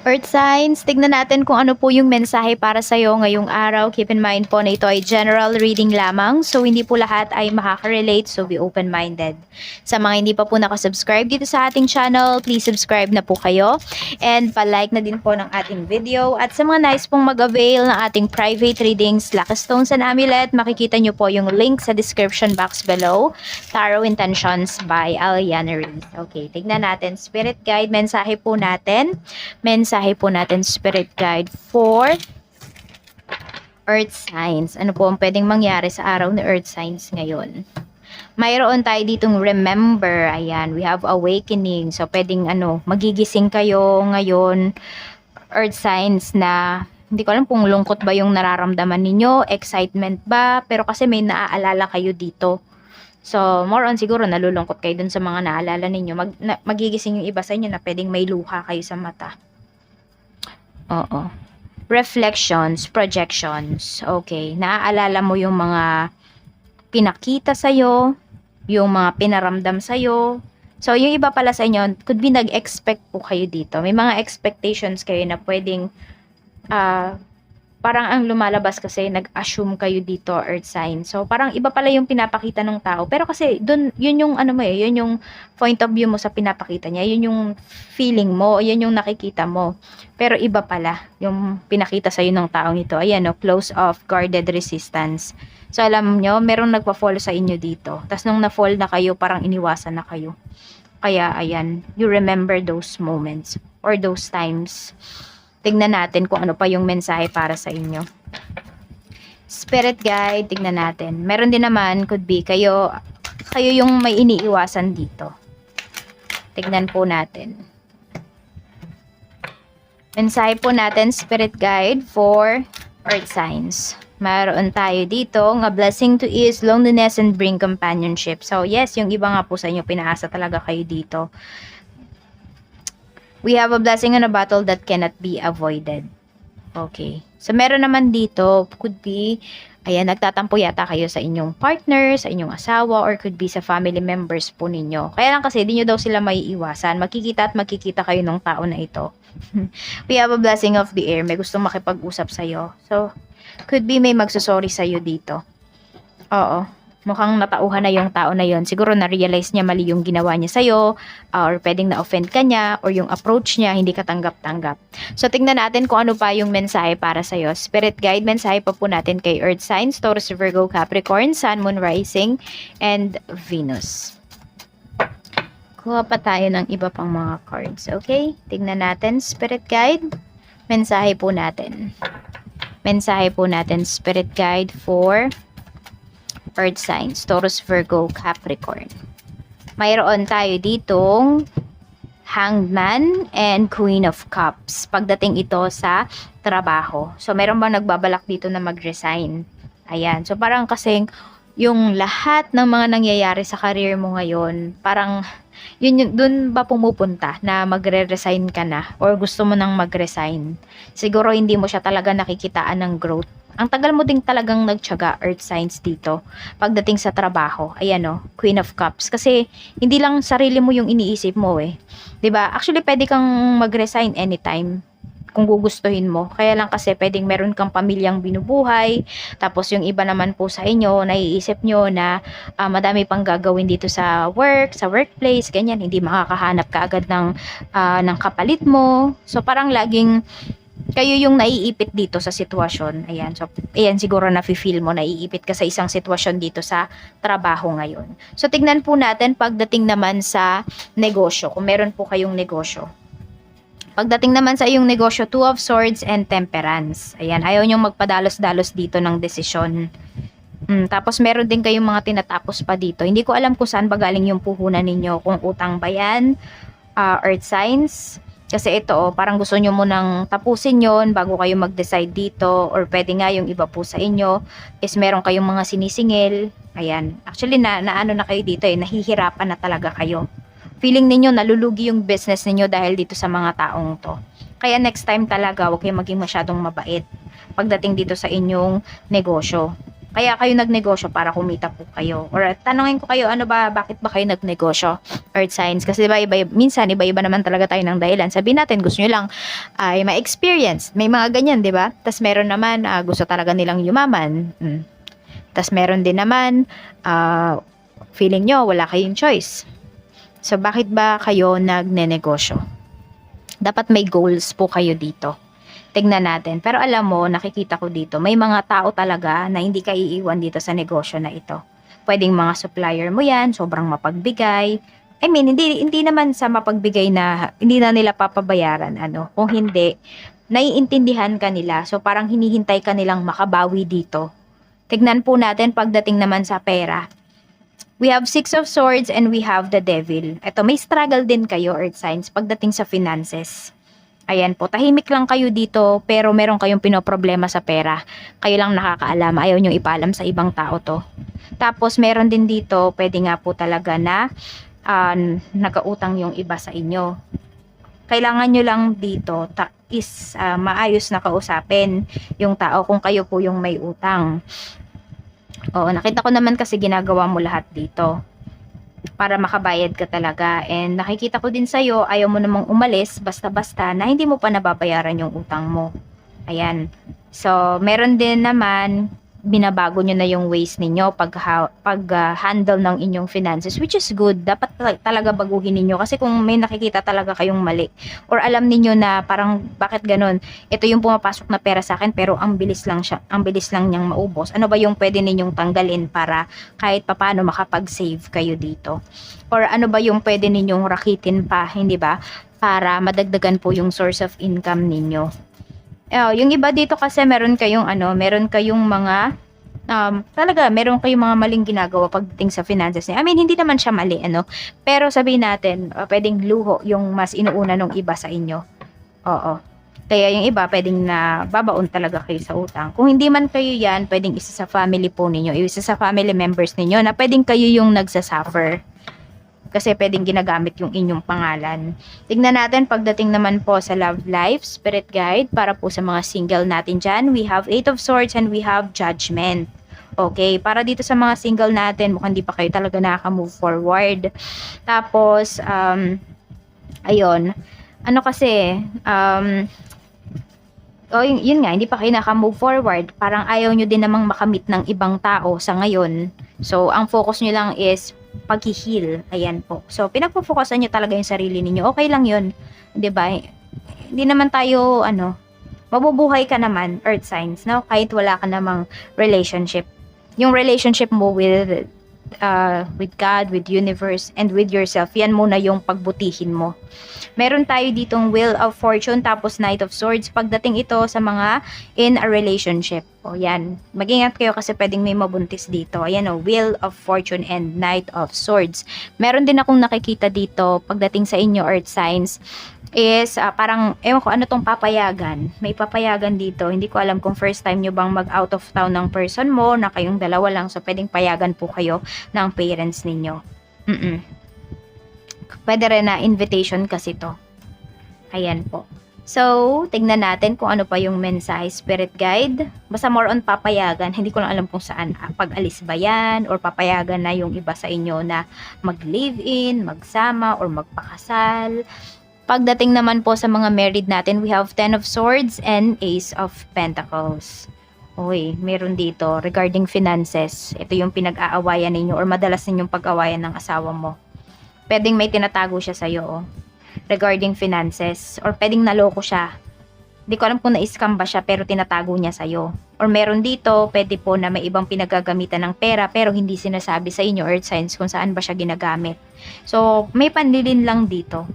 Earth signs, tignan natin kung ano po yung mensahe para sa'yo ngayong araw. Keep in mind po na ito ay general reading lamang. So, hindi po lahat ay makaka-relate. So, be open-minded. Sa mga hindi pa po nakasubscribe dito sa ating channel, please subscribe na po kayo. And pa-like na din po ng ating video. At sa mga nice pong mag-avail ng ating private readings, Lucky Stones and Amulet, makikita nyo po yung link sa description box below. Tarot Intentions by Aliana Reese. Okay, tignan natin. Spirit Guide, mensahe po natin. Mensahe po natin, Spirit Guide for Earth Signs. Ano po ang pwedeng mangyari sa araw ni Earth Signs ngayon? Mayroon tayo ditong remember. Ayan, we have awakening. So, pwedeng magigising kayo ngayon, Earth Signs, na hindi ko alam kung lungkot ba yung nararamdaman ninyo, excitement ba, pero kasi may naaalala kayo dito. So, more on siguro nalulungkot kayo dun sa mga naalala ninyo. Magigising yung iba sa inyo na pwedeng may luha kayo sa mata. Oo. Reflections, projections. Okay. Naaalala mo yung mga pinakita sa'yo, yung mga pinaramdam sa'yo. So, yung iba pala sa inyo, could be nag-expect po kayo dito. May mga expectations kayo na pwedeng parang ang lumalabas kasi nag-assume kayo dito, Earth sign. So parang iba pala yung pinapakita ng tao. Pero kasi dun, yun yung yun yung point of view mo sa pinapakita niya. Yun yung feeling mo, yun yung nakikita mo. Pero iba pala yung pinakita sa'yo ng taong ito. Ayan o, close off, guarded resistance. So alam nyo, merong nagpa-fall sa inyo dito. Tapos nung na-fall na kayo, parang iniwasan na kayo. Kaya ayan, you remember those moments or those times. Tignan natin kung ano pa yung mensahe para sa inyo. Spirit guide, tignan natin. Meron din naman, could be, kayo yung may iniiwasan dito. Tignan po natin. Mensahe po natin, spirit guide for Earth signs. Meron tayo dito, a blessing to ease loneliness and bring companionship. So yes, yung iba nga po sa inyo, pinaasa talaga kayo dito. We have a blessing on a battle that cannot be avoided. Okay. So, meron naman dito, could be, ayan, nagtatampo yata kayo sa inyong partner, sa inyong asawa, or could be sa family members po ninyo. Kaya lang kasi, di nyo daw sila maiiwasan. Magkikita at magkikita kayo ng tao na ito. We have a blessing of the air. May gustong makipag-usap sa'yo. So, could be may magsusorry sa'yo dito. Oo. Mukhang natauhan na yung tao na yon. Siguro na-realize niya mali yung ginawa niya sa'yo, or pwedeng na-offend ka niya, or yung approach niya, hindi ka tanggap-tanggap. So, tingnan natin kung ano pa yung mensahe para sa'yo. Spirit guide, mensahe pa po natin kay Earth signs, Taurus, Virgo, Capricorn, Sun, Moon, Rising, and Venus. Kuha pa tayo ng iba pang mga cards. Okay? Tingnan natin, Spirit guide, mensahe po natin. Mensahe po natin, Spirit guide for Earth signs, Taurus, Virgo, Capricorn. Mayroon tayo ditong Hangman and Queen of Cups. Pagdating ito sa trabaho. So, meron bang nagbabalak dito na mag-resign? Ayan. So, parang kasing yung lahat ng mga nangyayari sa career mo ngayon, parang yun dun ba pumupunta na magre-resign ka na or gusto mo nang mag-resign? Siguro hindi mo siya talaga nakikitaan ng growth. Ang tagal mo ding talagang nagtiyaga, Earth signs, dito pagdating sa trabaho. Ayan o, Queen of Cups. Kasi hindi lang sarili mo yung iniisip mo eh. 'Di ba? Actually, pwede kang mag-resign anytime kung gugustuhin mo. Kaya lang kasi pwedeng meron kang pamilyang binubuhay. Tapos yung iba naman po sa inyo, naiisip nyo na madami pang gagawin dito sa work, sa workplace, ganyan. Hindi makakahanap ka agad ng kapalit mo. So parang laging kayo yung naiipit dito sa sitwasyon. Ayan. So, ayan siguro na-feel mo, naiipit ka sa isang sitwasyon dito sa trabaho ngayon. So, tignan po natin pagdating naman sa negosyo. Kung meron po kayong negosyo. Pagdating naman sa iyong negosyo, Two of Swords and Temperance. Ayan, ayaw nyong magpadalos-dalos dito ng desisyon. Tapos meron din kayong mga tinatapos pa dito. Hindi ko alam kung saan ba galing yung puhunan ninyo. Kung utang ba yan, Earth signs. Kasi ito, parang gusto nyo munang tapusin yon bago kayo mag-decide dito. Or pwede nga yung iba po sa inyo is meron kayong mga sinisingil. Ayan. Actually, naano na kayo dito eh. Nahihirapan na talaga kayo. Feeling ninyo nalulugi yung business ninyo dahil dito sa mga taong to. Kaya next time talaga, huwag kayong maging masyadong mabait pagdating dito sa inyong negosyo. Kaya kayo nagnegosyo para kumita po kayo. Or tanungin ko kayo, bakit ba kayo nagnegosyo? Earth signs. Kasi minsan iba-iba naman talaga tayo ng dahilan. Sabihin natin, gusto nyo lang ay ma-experience. May mga ganyan, di ba? Tas meron naman, gusto talaga nilang yumaman. Tas meron din naman, feeling nyo, wala kayong choice. So, bakit ba kayo nagnenegosyo? Dapat may goals po kayo dito. Tignan natin. Pero alam mo, nakikita ko dito, may mga tao talaga na hindi ka iiwan dito sa negosyo na ito. Pwedeng mga supplier mo yan, sobrang mapagbigay. I mean, hindi naman sa mapagbigay na hindi na nila papabayaran. Kung hindi, naiintindihan ka nila. So, parang hinihintay ka nilang makabawi dito. Tignan po natin pagdating naman sa pera. We have 6 of Swords and we have the Devil. Ito, may struggle din kayo, Earth signs, pagdating sa finances. Ayan po, tahimik lang kayo dito pero meron kayong pinoproblema sa pera. Kayo lang nakakaalam, ayaw nyo ipaalam sa ibang tao to. Tapos meron din dito, pwede nga po talaga na nagautang yung iba sa inyo. Kailangan nyo lang dito maayos na kausapin yung tao kung kayo po yung may utang. Oo, nakita ko naman kasi ginagawa mo lahat dito para makabayad ka talaga. And nakikita ko din sa'yo, ayaw mo namang umalis basta-basta na hindi mo pa nababayaran yung utang mo. Ayan. So, meron din naman, binabago nyo na yung ways ninyo pag-handle ng inyong finances, which is good. Dapat talaga baguhin ninyo kasi kung may nakikita talaga kayong mali or alam ninyo na parang bakit ganun, ito yung pumapasok na pera sa akin pero ang bilis lang niyang maubos. Ano ba yung pwede ninyong tanggalin para kahit papano makapag-save kayo dito? Or ano ba yung pwede ninyong rakitin pa, hindi ba? Para madagdagan po yung source of income ninyo. Yung iba dito kasi meron kayong mga meron kayong mga maling ginagawa pagdating sa finances niya. I mean, hindi naman siya mali, pero sabihin natin, pwedeng luho yung mas inuuna nung iba sa inyo. Oo. Kaya yung iba, pwedeng na babaon talaga kayo sa utang. Kung hindi man kayo yan, pwedeng isa sa family po ninyo, isa sa family members ninyo na pwedeng kayo yung nagsasuffer. Kasi pwedeng ginagamit yung inyong pangalan. Tignan natin pagdating naman po sa love life, spirit guide, para po sa mga single natin dyan. We have 8 of Swords and we have Judgment. Okay, para dito sa mga single natin, mukhang di pa kayo talaga nakaka-move forward. Tapos, ayun, yun nga, hindi pa kayo naka-move forward. Parang ayaw nyo din namang makamit ng ibang tao sa ngayon. So, ang focus nyo lang is pag-heal. Ayan po. So, pinagpo-focusan nyo talaga yung sarili ninyo. Okay lang yun. 'Di ba? Hindi naman tayo, mabubuhay ka naman, earth signs, no? Kahit wala ka namang relationship. Yung relationship mo with God, with universe, and with yourself, yan muna yung pagbutihin mo. Meron tayo ditong Wheel of Fortune, tapos Knight of Swords. Pagdating ito sa mga in a relationship. O yan. Mag-ingat kayo kasi pwedeng may mabuntis dito. Ayan o, Wheel of Fortune and Knight of Swords. Meron din akong nakikita dito, pagdating sa inyo, earth signs, is parang, ewan ko, ano tong papayagan. May papayagan dito. Hindi ko alam kung first time nyo bang mag-out of town ng person mo, na kayong dalawa lang. So, pwedeng payagan po kayo ng parents ninyo. Pwede rin na invitation kasi to. Ayan po. So, tignan natin kung ano pa yung mensahe, spirit guide. Basta more on papayagan. Hindi ko lang alam kung saan. Pag-alis ba yan? Or papayagan na yung iba sa inyo na mag-live-in, magsama, or magpakasal. Pagdating naman po sa mga married natin, we have 10 of Swords and Ace of Pentacles. Uy, meron dito regarding finances. Ito yung pinag-aawayan ninyo or madalas ninyong pag-awayan ng asawa mo. Pwedeng may tinatago siya sa'yo, regarding finances. Or pwedeng naloko siya. Hindi ko alam kung na-scam ba siya pero tinatago niya sa'yo. Or meron dito, pwede po na may ibang pinagagamitan ng pera pero hindi sinasabi sa inyo, earth signs, kung saan ba siya ginagamit. So, may panlilin lang dito.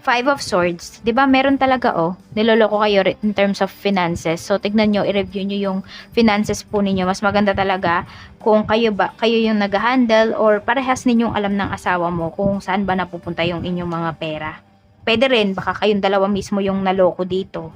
5 of Swords, 'di ba? Meron talaga niloloko kayo in terms of finances. So tignan niyo, i-review niyo yung finances po ninyo. Mas maganda talaga kung kayo yung nag-handle or parehas ninyong alam ng asawa mo kung saan ba napupunta yung inyong mga pera. Pwede rin baka kayong dalawa mismo yung naloko dito.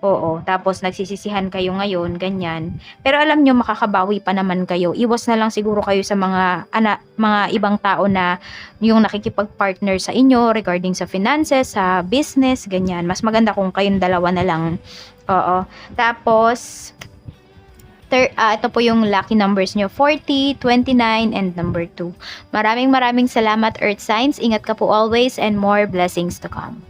Oo, tapos nagsisisihan kayo ngayon, ganyan. Pero alam nyo, makakabawi pa naman kayo. Iwas na lang siguro kayo sa mga ibang tao na yung nakikipag-partner sa inyo regarding sa finances, sa business, ganyan. Mas maganda kung kayong dalawa na lang. Oo. Tapos, Ito po yung lucky numbers nyo, 40, 29, and number 2. Maraming salamat, Earth Signs. Ingat ka po always and more blessings to come.